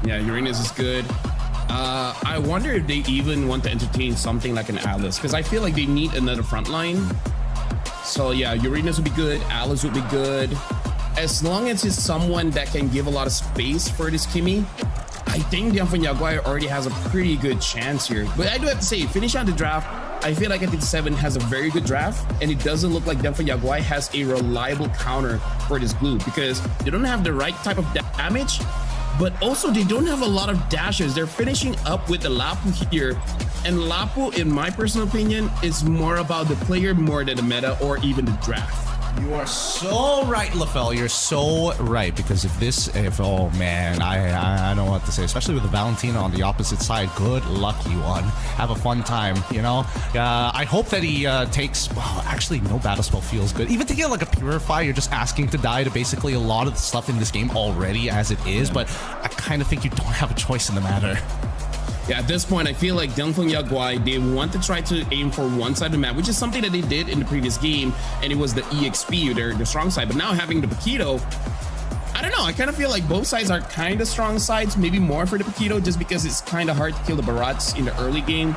Yeah, Uranus is good. I wonder if they even want to entertain something like an Alice, because I feel like they need another front line. So yeah, Uranus would be good, Alice would be good. As long as it's someone that can give a lot of space for this Kimmy, I think DIAN FENG YAO GUAI already has a pretty good chance here. But I do have to say, finish out the draft, I feel like Entity7 has a very good draft, and it doesn't look like DIAN FENG YAO GUAI has a reliable counter for this glue, because they don't have the right type of damage, but also they don't have a lot of dashes. They're finishing up with the Lapu here, and Lapu, in my personal opinion, is more about the player more than the meta or even the draft. You are so right, LaFell. You're so right, because oh man, I don't know what to say, especially with the Valentina on the opposite side. Good luck, you one. Have a fun time, you know. I hope that he takes. Well, actually, no battle spell feels good. Even to get like a Purify, you're just asking to die to basically a lot of the stuff in this game already as it is. But I kind of think you don't have a choice in the matter. Yeah, at this point, I feel like DIAN FENG YAO GUAI, they want to try to aim for one side of the map, which is something that they did in the previous game, and it was the EXP, their strong side. But now having the Paquito, I don't know, I kind of feel like both sides are kind of strong sides, maybe more for the Paquito, just because it's kind of hard to kill the Barats in the early game.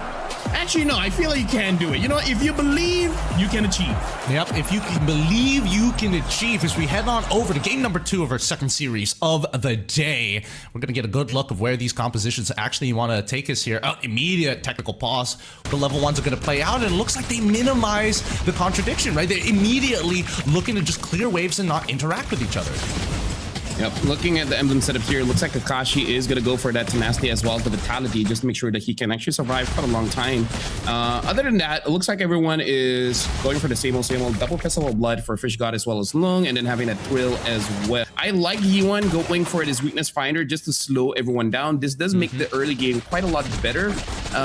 Actually, no, I feel like you can do it. You know, if you believe, you can achieve. Yep, if you can believe, you can achieve. As we head on over to game number 2 of our second series of the day, we're going to get a good look of where these compositions actually want to take us here. Oh, immediate technical pause. The level 1s are going to play out, and it looks like they minimize the contradiction, right? They're immediately looking to just clear waves and not interact with each other. Yep, looking at the emblem setup here, it looks like Kakashi is going to go for that tenacity as well as the vitality, just to make sure that he can actually survive quite a long time. Other than that, it looks like everyone is going for the same old double Festival of Blood for Fish God as well as Lung, and then having that Thrill as well. I like Yi1 going for his Weakness Finder just to slow everyone down. This does make the early game quite a lot better,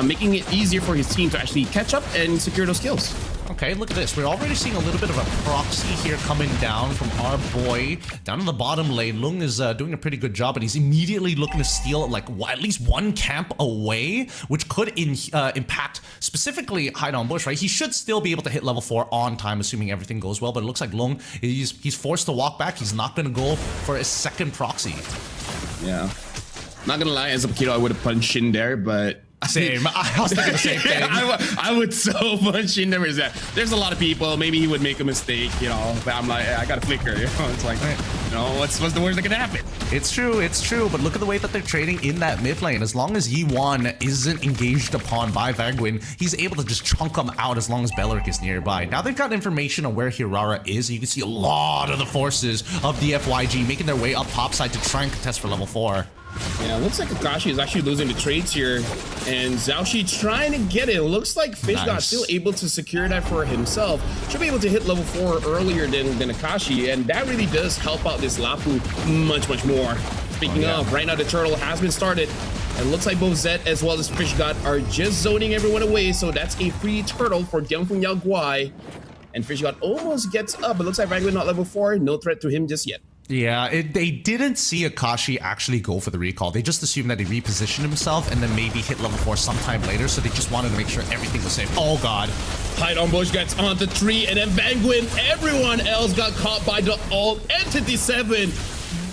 making it easier for his team to actually catch up and secure those kills. Okay, look at this. We're already seeing a little bit of a proxy here coming down from our boy down in the bottom lane. Lung is doing a pretty good job, and he's immediately looking to steal like at least one camp away, which could impact specifically Hide on Bush, right? He should still be able to hit level 4 on time, assuming everything goes well, but it looks like Lung, he's forced to walk back. He's not going to go for a second proxy. Yeah. Not going to lie, as a Paquito, I would have punched in there, but... Same. I was thinking the same thing. I would so much in there. There's a lot of people. Maybe he would make a mistake, you know. But I'm like, I got a flicker. You know, it's like, you know, what's the worst that can happen? It's true. It's true. But look at the way that they're trading in that mid lane. As long as Yi1 isn't engaged upon by Vangwin, he's able to just chunk him out as long as Beleric is nearby. Now they've got information on where Hirara is. You can see a lot of the forces of DFYG making their way up topside to try and contest for level 4. Yeah, looks like Kakashi is actually losing the trades here, and Xiaoxi trying to get it. Looks like Fish got still able to secure that for himself. Should be able to hit level 4 earlier than Akashi, and that really does help out this Lapu much more. Speaking of, right now the turtle has been started, and looks like both Zed as well as Fish God are just zoning everyone away, so that's a free turtle for DIAN FENG YAO GUAI. And Fish God almost gets up, but looks like Vangwin not level 4, no threat to him just yet. Yeah, they didn't see Akashi actually go for the recall. They just assumed that he repositioned himself and then maybe hit level 4 sometime later, so they just wanted to make sure everything was safe. Oh god. Hide on Bush gets on the tree, and then Vangwin, everyone else got caught by the ult. Entity7,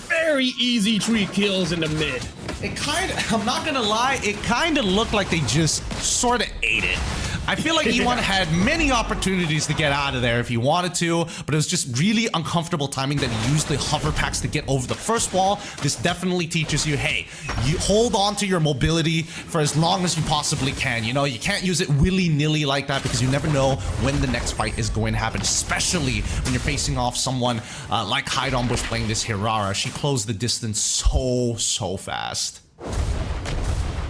very easy 3 kills in the mid. It I'm not gonna lie, it kind of looked like they just sort of ate it. I feel like Yi1 had many opportunities to get out of there if he wanted to, but it was just really uncomfortable timing that he used the hover packs to get over the first wall. This definitely teaches you, hey, you hold on to your mobility for as long as you possibly can. You know, you can't use it willy-nilly like that, because you never know when the next fight is going to happen, especially when you're facing off someone like Hide on Bush playing this Hirara. She closed the distance so fast.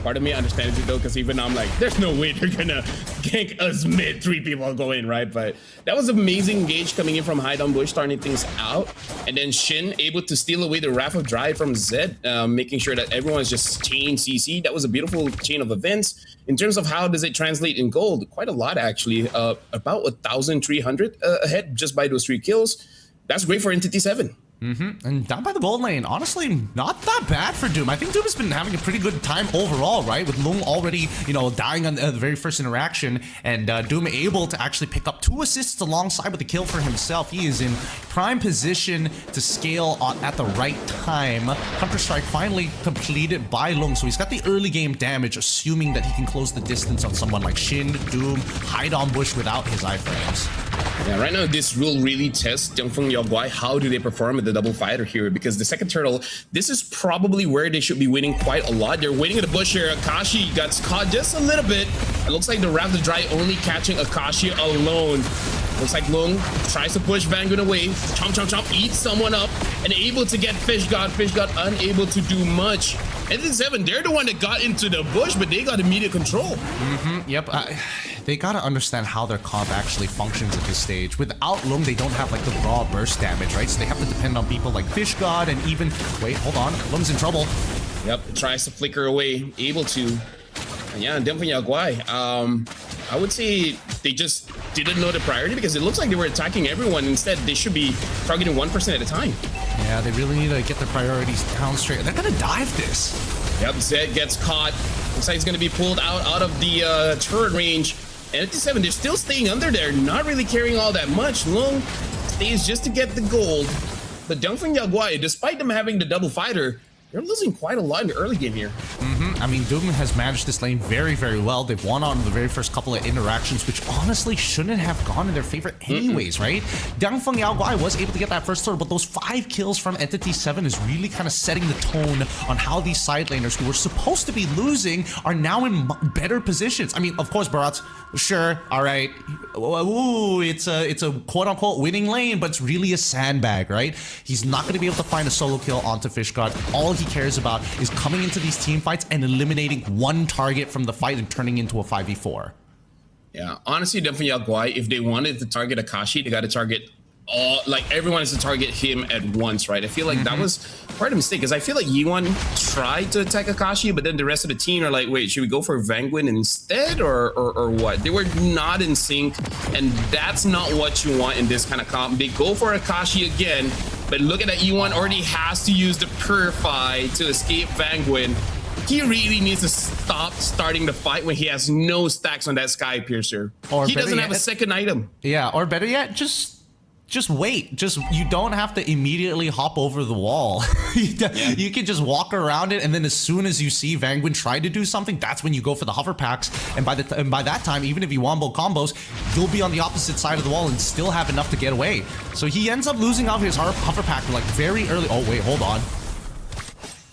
Part of me understands it though, because even I'm like, there's no way they're gonna gank us mid, 3 people go in, right? But that was amazing engage coming in from Hide on Bush, starting things out, and then Shin able to steal away the Wrath of Drive from Zed, making sure that everyone is just chain CC. That was a beautiful chain of events. In terms of how does it translate in gold, quite a lot actually, about 1,300 ahead just by those 3 kills. That's great for Entity7. And down by the gold lane, honestly, not that bad for Doom. I think Doom has been having a pretty good time overall, right? With Lung already, you know, dying on the very first interaction, and Doom able to actually pick up 2 assists alongside with the kill for himself. He is in prime position to scale at the right time. Counter-Strike finally completed by Lung, so he's got the early game damage, assuming that he can close the distance on someone like Shin, Doom, hide on bush without his iframes. Yeah, right now this will really test DIAN FENG YAO GUAI. How do they perform with the double fighter here? Because the second turtle, this is probably where they should be winning quite a lot. They're waiting at the bush here. Akashi got caught just a little bit. It looks like the Wrath the Dry only catching Akashi alone. Looks like Lung tries to push Vanguard away. Chomp, chomp, chomp, eats someone up, and able to get Fish God. Fish God unable to do much. Entity7, they're the one that got into the bush, but they got immediate control. Yep. They gotta understand how their comp actually functions at this stage. Without Lung, they don't have like the raw burst damage, right? So they have to depend on people like Fish God and even... Wait, hold on. Lung's in trouble. Yep, tries to flicker away, able to. And yeah, DIAN FENG YAO GUAI. I would say they just didn't know the priority because it looks like they were attacking everyone. Instead, they should be targeting 1% at a time. Yeah, they really need to get their priorities down straight. They're gonna dive this. Yep, Zed gets caught. Looks like he's gonna be pulled out of the turret range. And Entity7, they're still staying under there, not really carrying all that much. Lung stays just to get the gold. But DIAN FENG YAO GUAI, despite them having the double fighter, they're losing quite a lot in the early game here. I mean, Doom has managed this lane very, very well. They've won on the very first couple of interactions, which honestly shouldn't have gone in their favor anyways, right? DIAN FENG YAO GUAI was able to get that first turret, but those 5 kills from Entity7 is really kind of setting the tone on how these side laners who were supposed to be losing are now in better positions. I mean, of course, Barat's sure, all right, ooh, it's a quote-unquote winning lane, but it's really a sandbag, right? He's not going to be able to find a solo kill onto Fish God. All he cares about is coming into these team fights and eliminating one target from the fight and turning into a 5v4. Yeah, honestly, DIAN FENG YAO GUAI, if they wanted to target Akashi, they got to target all, like everyone is to target him at once, right? I feel like that was part of the mistake, because I feel like Yiwan tried to attack Akashi, but then the rest of the team are like, wait, should we go for Vanguard instead or what? They were not in sync, and that's not what you want in this kind of comp. They go for Akashi again, but look at that, Yiwan already has to use the Purify to escape Vanguard. He really needs to stop starting the fight when he has no stacks on that Sky Piercer. Or he doesn't have a second item. Yeah, or better yet, just wait. You don't have to immediately hop over the wall. You can just walk around it, and then as soon as you see Vanguard try to do something, that's when you go for the hover packs. And by that time, even if you wombo combos, you'll be on the opposite side of the wall and still have enough to get away. So he ends up losing out his hover pack like very early. Oh wait, hold on.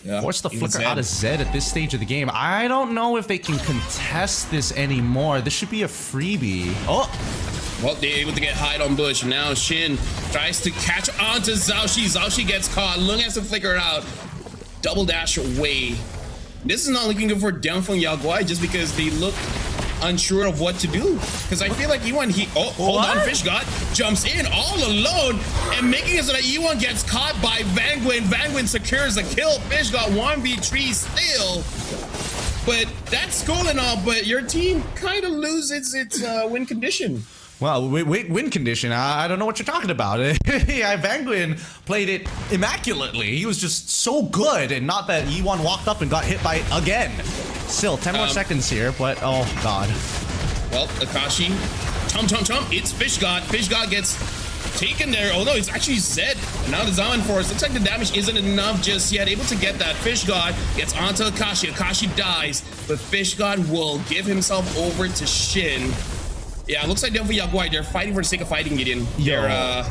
Yeah, force the flicker out of Zed at this stage of the game. I don't know if they can contest this anymore. This should be a freebie. Oh. Well, they're able to get hide on bush. Now Shin tries to catch onto Zhaoxi. Zhaoxi gets caught. Lung has to flicker out. Double dash away. This is not looking good for DIAN FENG YAO GUAI just because they look unsure of what to do. Because I feel like Yiwan, hold on, Fish God jumps in all alone and making it so that Yiwan gets caught by Vanguard. Vanguard secures the kill. Fish God 1v3 still. But that's cool and all, but your team kind of loses its win condition. Well, win condition, I don't know what you're talking about. Yeah, Vanguard played it immaculately. He was just so good, and not that Yiwan walked up and got hit by it again. Still, 10 more seconds here, but oh god. Well, Akashi, chomp, it's Fish God. Fish God gets taken there. Oh no, it's actually Zed. And now the Zaman Force. Looks like the damage isn't enough just yet. Able to get that. Fish God gets onto Akashi. Akashi dies, but Fish God will give himself over to Shin. Yeah, it looks like DIAN FENG YAO GUAI, they're fighting for the sake of fighting, Gideon. They're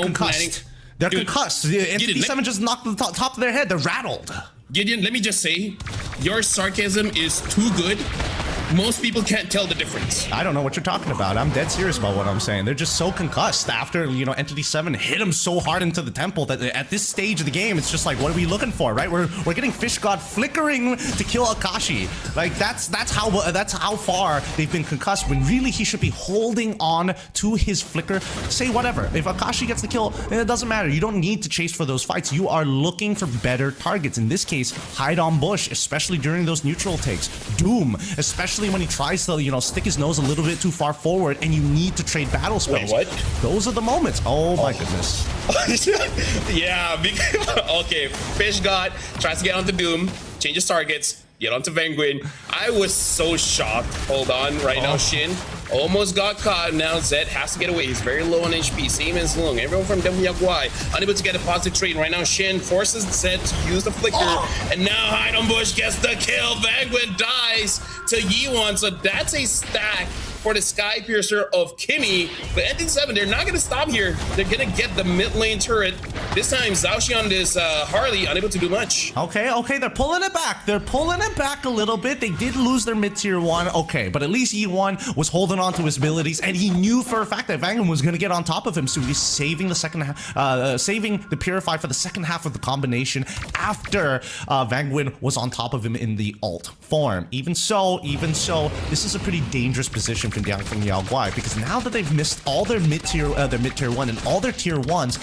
concussed. They're concussed. Entity7 just knocked the top of their head. They're rattled. Gideon, let me just say, your sarcasm is too good. Most people can't tell the difference. I don't know what you're talking about. I'm dead serious about what I'm saying. They're just so concussed after, you know, Entity7 hit them so hard into the temple that at this stage of the game, it's just like, what are we looking for, right? We're getting Fish God flickering to kill Akashi. Like that's how far they've been concussed, when really he should be holding on to his flicker. Say whatever. If Akashi gets the kill, it doesn't matter. You don't need to chase for those fights. You are looking for better targets. In this case, hide on bush, especially during those neutral takes. Doom, especially especially when he tries to, you know, stick his nose a little bit too far forward and you need to trade battle spells. Wait, what? Those are the moments. Oh my goodness. Yeah, because, okay, Fish God tries to get onto Doom, changes targets, get onto Penguin. I was so shocked. Hold on, right now Shin almost got caught. Now Zed has to get away. He's very low on HP, same as Lung. Everyone from DFYG Guai unable to get a positive trade. Right now Shin forces Zed to use the flicker, and now Hide on Bush gets the kill. Penguin dies to Yiwon, so that's a stack for the Sky Piercer of Kimmy. But Entity7, they're not gonna stop here. They're gonna get the mid lane turret. This time Zhaoxi on this Harley, unable to do much. Okay, they're pulling it back. They're pulling it back a little bit. They did lose their mid-tier 1. Okay, but at least Yiwon was holding on to his abilities, and he knew for a fact that Vanguard was gonna get on top of him, so he's saving the second half, saving the Purify for the second half of the combination after Vanguard was on top of him in the ult form. Even so, this is a pretty dangerous position from DIAN FENG YAO GUAI, because now that they've missed all their mid-tier 1 and all their tier 1s,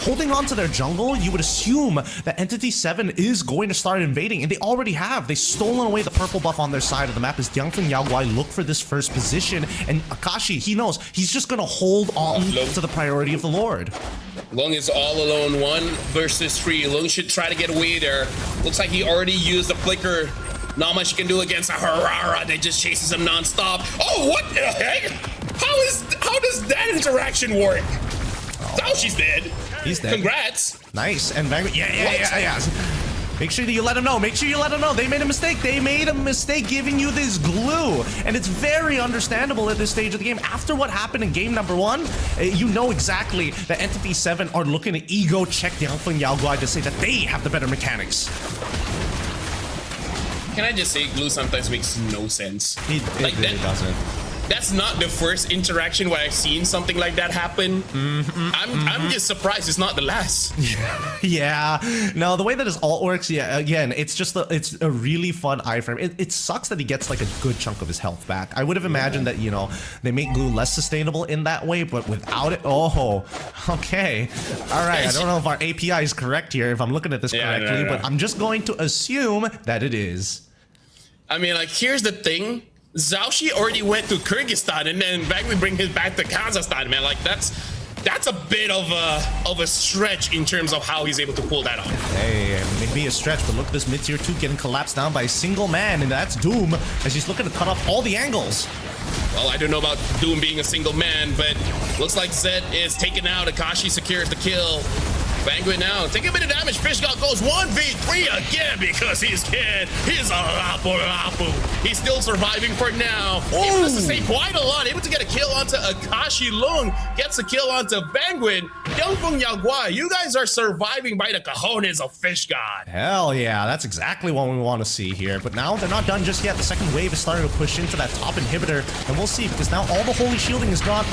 holding on to their jungle, you would assume that Entity7 is going to start invading, and they already have. They've stolen away the purple buff on their side of the map as DIAN FENG YAO GUAI look for this first position, and Akashi, he knows he's just gonna hold on to the priority of the Lord. Lung is all alone, 1 versus 3. Lung should try to get away there. Looks like he already used the flicker. Not much you can do against a Harara that just chases him non-stop. Oh, what the heck? How does that interaction work? Oh, she's dead. He's dead. Congrats. Nice. And Vanguard, yeah. Make sure that you let them know. Make sure you let them know. They made a mistake. They made a mistake giving you this glue. And it's very understandable at this stage of the game. After what happened in game number 1, you know exactly that Entity7 are looking to ego check DIAN FENG YAO GUAI to say that they have the better mechanics. Can I just say glue sometimes makes no sense? It like really doesn't. That's not the first interaction where I've seen something like that happen. I'm just surprised it's not the last. Yeah. No, the way that his ult works, yeah, again, it's just it's a really fun iframe. It sucks that he gets like a good chunk of his health back. I would have imagined that, you know, they make glue less sustainable in that way, but without it, oh, okay. All right, I don't know if our API is correct here, if I'm looking at this correctly, but I'm just going to assume that it is. I mean, like, here's the thing. Zhaoxi already went to Kyrgyzstan, and then Vanguard bring him back to Kazakhstan, man. Like, that's a bit of a stretch in terms of how he's able to pull that off. Hey, maybe a stretch, but look at this mid-tier 2 getting collapsed down by a single man, and that's Doom, as he's looking to cut off all the angles. Well, I don't know about Doom being a single man, but looks like Zed is taken out. Akashi secures the kill. Vanguard now, take a bit of damage. Fish God goes 1v3 again because he's kid. He's a lapu. He's still surviving for now. Able to sustain quite a lot. Able to get a kill onto Akashi. Lung gets a kill onto Vanguard. DIAN FENG YAO GUAI, you guys are surviving by the cojones of Fish God. Hell yeah, that's exactly what we want to see here. But now they're not done just yet. The second wave is starting to push into that top inhibitor, and we'll see, because now all the holy shielding is gone.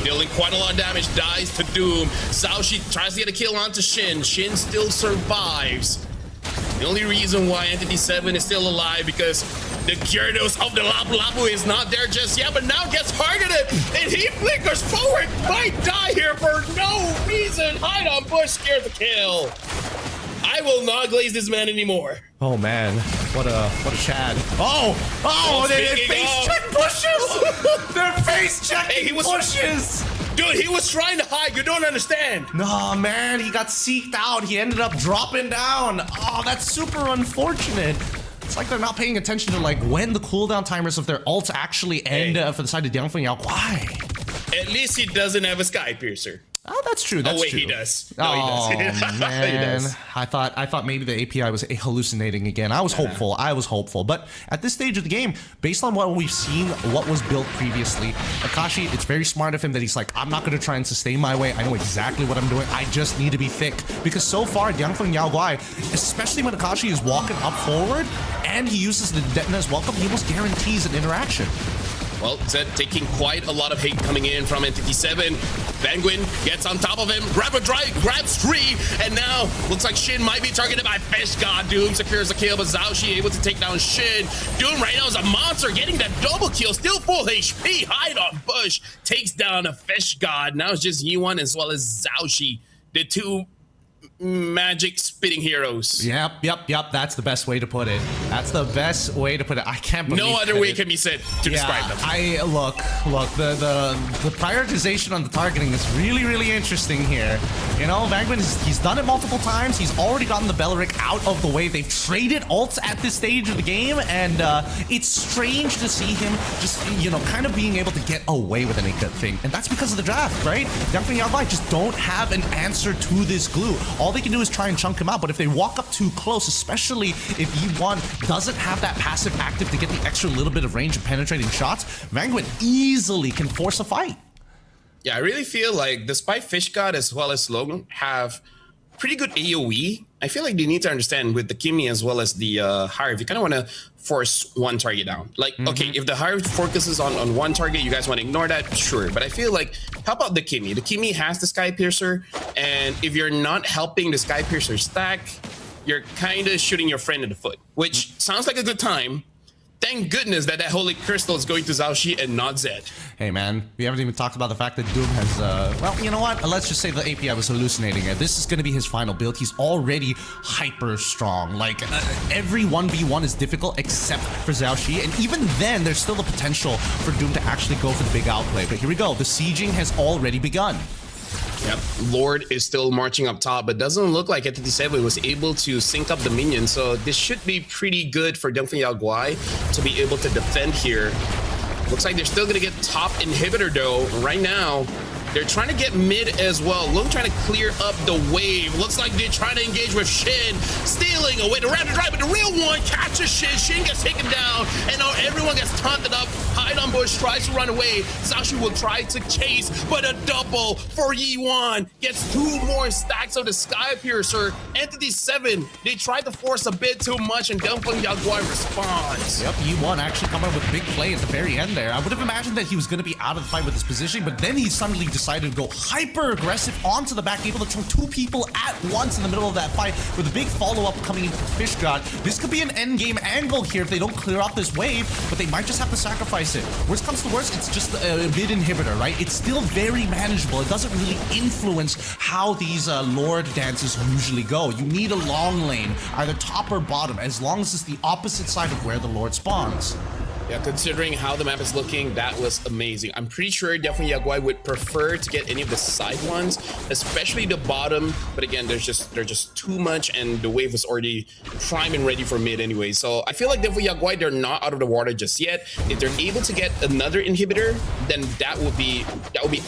Dealing quite a lot of damage, dies to Doom. Zhaoxi tries to get a kill onto Shin. Shin still survives. The only reason why Entity7 is still alive because the Gyarados of the Lapu is not there just yet, but now gets targeted, and he flickers forward. Might die here for no reason. Hide on Bush, scared the kill. I will not glaze this man anymore. Oh man, what a Chad. They face check pushes! They're face checking pushes! Dude, he was trying to hide, you don't understand. No man, he got seeked out. He ended up dropping down. Oh, that's super unfortunate. It's like they're not paying attention to like when the cooldown timers of their ults actually end for the side of DIAN FENG YAO GUAI. At least he doesn't have a Sky Piercer. Oh, that's true. That's true. He does. No, he does. Man. He does. I thought maybe the API was hallucinating again. I was hopeful. But at this stage of the game, based on what we've seen, what was built previously, Akashi, it's very smart of him that he's like, I'm not going to try and sustain my way. I know exactly what I'm doing. I just need to be thick. Because so far, DIAN FENG YAO GUAI, especially when Akashi is walking up forward and he uses the Detona's welcome, he almost guarantees an interaction. Well, Zed taking quite a lot of hate coming in from Entity7. Penguin gets on top of him, grabs 3, and now looks like Shin might be targeted by Fish God. Doom secures the kill, but Zhaoxi able to take down Shin. Doom right now is a monster, getting that double kill, still full HP. Hide on Bush takes down a Fish God. Now it's just Yiwon as well as Zhaoxi, the two magic spitting heroes. Yep. That's the best way to put it. That's the best way to put it. I can't believe No other way can be said to describe them. Look. The prioritization on the targeting is really interesting here. You know, Vangman he's done it multiple times. He's already gotten the Belleric out of the way. They've traded ults at this stage of the game, and it's strange to see him just kind of being able to get away with any good thing. And that's because of the draft, right? DIAN FENG YAO GUAI just don't have an answer to this glue. All they can do is try and chunk him out, but if they walk up too close, especially if E1 doesn't have that passive active to get the extra little bit of range of penetrating shots, Vangman easily can force a fight. Yeah, I really feel like despite Fish God as well as Logan have pretty good AoE, I feel like they need to understand with the Kimi as well as the Hive, you kind of want to force one target down. Like, okay, if the Hive focuses on one target, you guys want to ignore that, sure. But I feel like, how about the Kimi? The Kimi has the Sky Piercer, and if you're not helping the Sky Piercer stack, you're kind of shooting your friend in the foot, which sounds like a good time. Thank goodness that Holy Crystal is going to Zhao Shi and not Zed. Hey man, we haven't even talked about the fact that Doom has, well, you know what? Let's just say the API was hallucinating it. This is going to be his final build. He's already hyper strong. Like, every 1v1 is difficult except for Zhao Shi, and even then, there's still the potential for Doom to actually go for the big outplay. But here we go. The sieging has already begun. Yep, Lord is still marching up top, but doesn't look like Entity7 was able to sync up the minions, so this should be pretty good for DIAN FENG YAO GUAI to be able to defend here. Looks like they're still gonna get top inhibitor though. Right now, they're trying to get mid as well. Lung trying to clear up the wave. Looks like they're trying to engage with Shin, stealing away the rapid drive, but the real one catches Shin. Shin gets taken down, and now everyone gets taunted up. Hide on bush, tries to run away. Zhao Shi will try to chase, but a double for Yi1. Gets 2 more stacks of the Sky Piercer. Entity7, they tried to force a bit too much, and DIAN FENG YAO GUAI responds. Yep, Yi1 actually coming up with a big play at the very end there. I would have imagined that he was going to be out of the fight with his position, but then he suddenly decided to go hyper aggressive onto the back, able to chunk 2 people at once in the middle of that fight with a big follow-up coming in from Fish God. This could be an endgame angle here if they don't clear out this wave, but they might just have to sacrifice it. Worst comes to worst, it's just a mid inhibitor, right? It's still very manageable. It doesn't really influence how these Lord dances usually go. You need a long lane, either top or bottom, as long as it's the opposite side of where the Lord spawns. Yeah, considering how the map is looking, that was amazing. I'm pretty sure DIAN FENG YAO GUAI would prefer to get any of the side ones, especially the bottom. But again, there's just too much, and the wave was already prime and ready for mid anyway. So I feel like DIAN FENG YAO GUAI, they're not out of the water just yet. If they're able to get another inhibitor, then that would be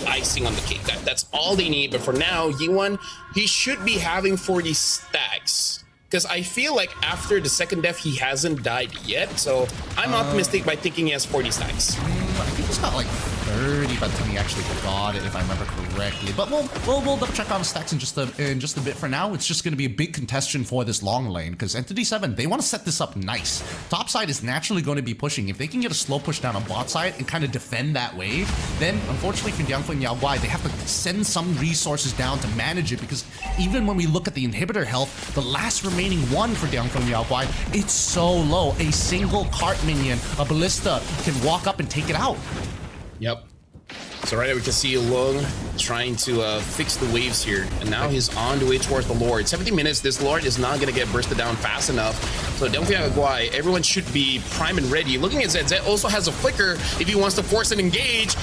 icing on the cake. That's all they need. But for now, Yi1, he should be having 40 stacks. Because I feel like after the second death, he hasn't died yet. So I'm optimistic by thinking he has 40 stacks. I think he's got like 30 by the time he actually got it, if I remember correctly. But we'll double check on the stacks in just a bit. For now, it's just going to be a big contention for this long lane, because Entity7, they want to set this up nice. Top side is naturally going to be pushing. If they can get a slow push down on bot side and kind of defend that wave, then unfortunately for DIAN FENG YAO GUAI, they have to send some resources down to manage it, because even when we look at the inhibitor health, the last remaining one for DIAN FENG YAO GUAI, it's so low. A single cart minion, a ballista, can walk up and take it out. Yep. So right now we can see Lung trying to fix the waves here, and now he's on the way towards the Lord. 17 minutes, this Lord is not going to get bursted down fast enough. So DIAN FENG YAO GUAI, everyone should be prime and ready. Looking at Zed, Zed also has a flicker if he wants to force an engage.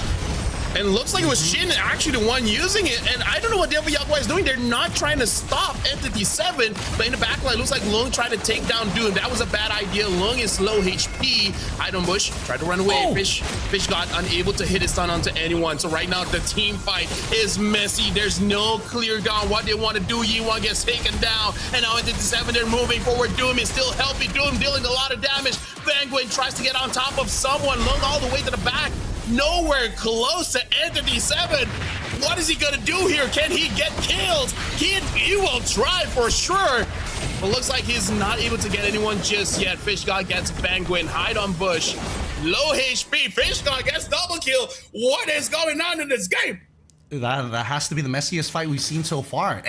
And looks like it was Shin actually the one using it. And I don't know what DIAN FENG YAO GUAI is doing. They're not trying to stop Entity7. But in the backline, looks like Lung tried to take down Doom. That was a bad idea. Lung is low HP. Hide on bush. Tried to run away. Oh. Fish got unable to hit his stun onto anyone. So right now, the team fight is messy. There's no clear on what they want to do. Yi1 gets taken down. And now Entity7, they're moving forward. Doom is still healthy. Doom dealing a lot of damage. Vangwin tries to get on top of someone. Lung all the way to the back. Nowhere close to Entity7. What is he gonna do here? Can he get killed? He will try for sure. But looks like he's not able to get anyone just yet. Fish God gets Vangwin. Hide on bush. Low HP. Fish God gets double kill. What is going on in this game? That has to be the messiest fight we've seen so far.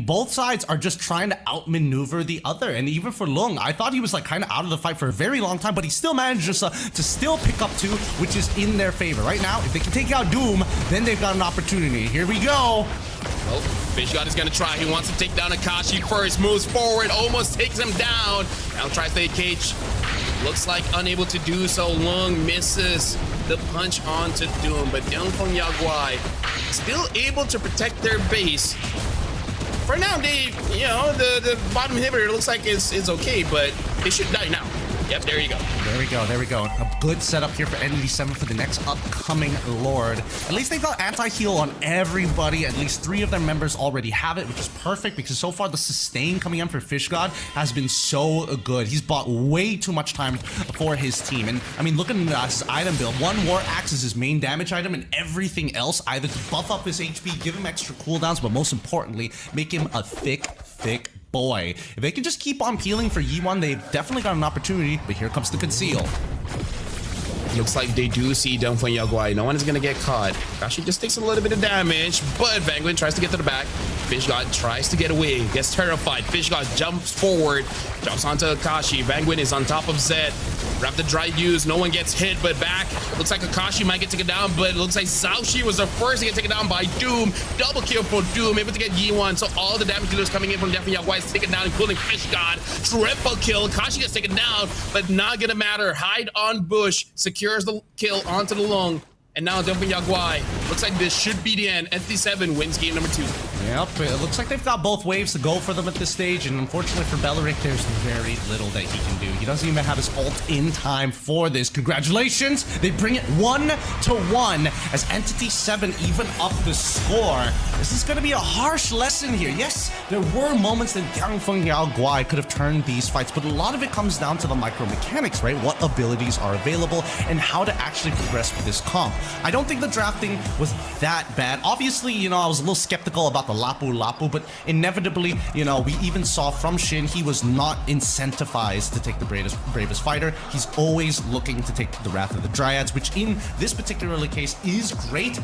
Both sides are just trying to outmaneuver the other. And even for Lung, I thought he was like kind of out of the fight for a very long time, but he still managed to still pick up 2, which is in their favor. Right now, if they can take out Doom, then they've got an opportunity. Here we go. Well, Fish God is gonna try. He wants to take down Akashi first. Moves forward, almost takes him down. Now tries to cage. Looks like unable to do so. Lung misses the punch onto Doom, but DIAN FENG YAO GUAI still able to protect their base. For now, they, you know, the bottom inhibitor looks like it's okay, but they should die now. Yep, there you go. There we go, there we go. A good setup here for Entity7 for the next upcoming Lord. At least they got anti-heal on everybody. At least 3 of their members already have it, which is perfect because so far the sustain coming in for Fish God has been so good. He's bought way too much time for his team. And I mean, look at his item build. 1 War Axe is his main damage item, and everything else either to buff up his HP, give him extra cooldowns, but most importantly, make him a thick boy. If they can just keep on peeling for Yi1, they've definitely got an opportunity, but here comes the conceal. Looks like they do see DIAN FENG YAO GUAI. No one is gonna get caught. Kashi just takes a little bit of damage, but Vanguard tries to get to the back. Fish God tries to get away, gets terrified. Fish God jumps forward, jumps onto Akashi. Vanguard is on top of Zed. Grab the dry use, no one gets hit, but back. Looks like Akashi might get taken down, but it looks like Xiaoxi was the first to get taken down by Doom. Double kill for Doom, able to get Yi1. So all the damage dealers coming in from DIAN FENG YAO GUAI is taken down, including Fish God. Triple kill, Akashi gets taken down, but not gonna matter. Hide on bush, secures the kill onto the lung. And now DIAN FENG YAO GUAI. Looks like this should be the end. Entity7 wins game number 2. Yep, it looks like they've got both waves to go for them at this stage, and unfortunately for Beleric, there's very little that he can do. He doesn't even have his ult in time for this. Congratulations! They bring it 1-1 as Entity7 even up the score. This is going to be a harsh lesson here. Yes, there were moments that DIAN FENG YAO GUAI could have turned these fights, but a lot of it comes down to the micro mechanics, right? What abilities are available and how to actually progress with this comp. I don't think the drafting was that bad. Obviously, you know, I was a little skeptical about the Lapu, but inevitably, you know, we even saw from Shin, he was not incentivized to take the bravest fighter. He's always looking to take the Wrath of the Dryads, which in this particular case is great.